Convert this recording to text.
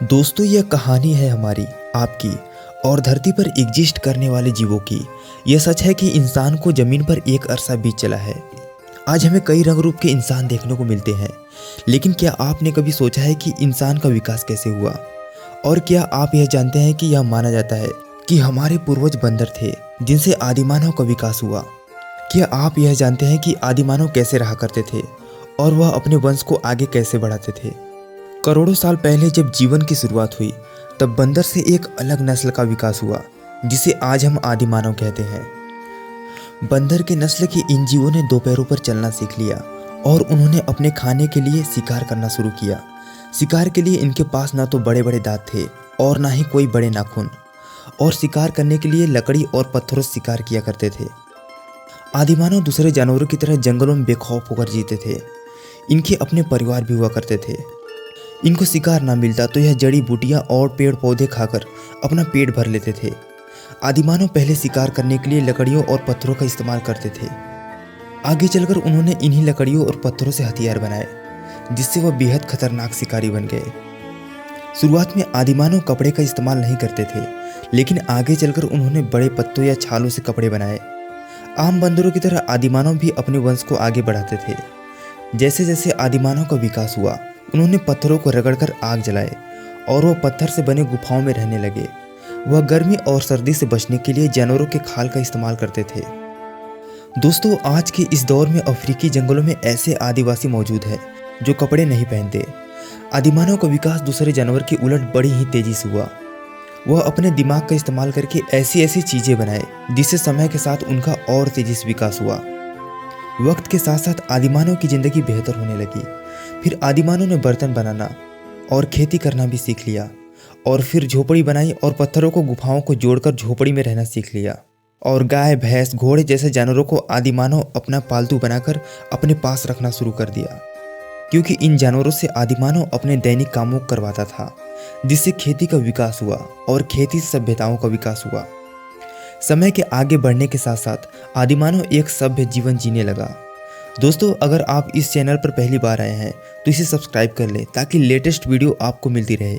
दोस्तों, यह कहानी है हमारी, आपकी और धरती पर एग्जिस्ट करने वाले जीवों की। यह सच है कि इंसान को ज़मीन पर एक अरसा बीत चला है। आज हमें कई रंग रूप के इंसान देखने को मिलते हैं, लेकिन क्या आपने कभी सोचा है कि इंसान का विकास कैसे हुआ? और क्या आप यह जानते हैं कि यह माना जाता है कि हमारे पूर्वज बंदर थे जिनसे आदिमानव का विकास हुआ? क्या आप यह जानते हैं कि आदिमानव कैसे रहा करते थे और वह अपने वंश को आगे कैसे बढ़ाते थे? करोड़ों साल पहले जब जीवन की शुरुआत हुई, तब बंदर से एक अलग नस्ल का विकास हुआ जिसे आज हम आदिमानव कहते हैं। बंदर के नस्ल के इन जीवों ने दो पैरों पर चलना सीख लिया और उन्होंने अपने खाने के लिए शिकार करना शुरू किया। शिकार के लिए इनके पास ना तो बड़े बड़े दांत थे और ना ही कोई बड़े नाखून, और शिकार करने के लिए लकड़ी और पत्थरों से शिकार किया करते थे। आदिमानव दूसरे जानवरों की तरह जंगलों में बेखौफ होकर जीते थे। इनके अपने परिवार भी हुआ करते थे। इनको शिकार ना मिलता तो यह जड़ी बूटियां और पेड़ पौधे खाकर अपना पेट भर लेते थे। आदिमानव पहले शिकार करने के लिए लकड़ियों और पत्थरों का इस्तेमाल करते थे। आगे चलकर उन्होंने इन्हीं लकड़ियों और पत्थरों से हथियार बनाए, जिससे वह बेहद खतरनाक शिकारी बन गए। शुरुआत में आदिमानव कपड़े का इस्तेमाल नहीं करते थे, लेकिन आगे चलकर उन्होंने बड़े पत्तों या छालों से कपड़े बनाए। आम बंदरों की तरह आदिमानव भी अपने वंश को आगे बढ़ाते थे। जैसे जैसे आदिमानव का विकास हुआ, उन्होंने पत्थरों को रगड़कर आग जलाए और वह पत्थर से बने गुफाओं में रहने लगे। वह गर्मी और सर्दी से बचने के लिए जानवरों के खाल का इस्तेमाल करते थे। दोस्तों, आज के इस दौर में अफ्रीकी जंगलों में ऐसे आदिवासी मौजूद हैं जो कपड़े नहीं पहनते। आदिमानव का विकास दूसरे जानवर की उलट बड़ी ही तेजी से हुआ। वह अपने दिमाग का इस्तेमाल करके ऐसी ऐसी चीजें बनाए जिससे समय के साथ उनका और तेजी से विकास हुआ। वक्त के साथ साथ आदिमानव की जिंदगी बेहतर होने लगी। फिर आदिमानव ने बर्तन बनाना और खेती करना भी सीख लिया, और फिर झोपड़ी बनाई और पत्थरों को गुफाओं को जोड़कर झोपड़ी में रहना सीख लिया। और गाय, भैंस, घोड़े जैसे जानवरों को आदिमानव अपना पालतू बनाकर अपने पास रखना शुरू कर दिया, क्योंकि इन जानवरों से आदिमानव अपने दैनिक कामों को करवाता था, जिससे खेती का विकास हुआ और खेती से सभ्यताओं का विकास हुआ। समय के आगे बढ़ने के साथ साथ आदिमानव एक सभ्य जीवन जीने लगा। दोस्तों, अगर आप इस चैनल पर पहली बार आए हैं तो इसे सब्सक्राइब कर लें ताकि लेटेस्ट वीडियो आपको मिलती रहे।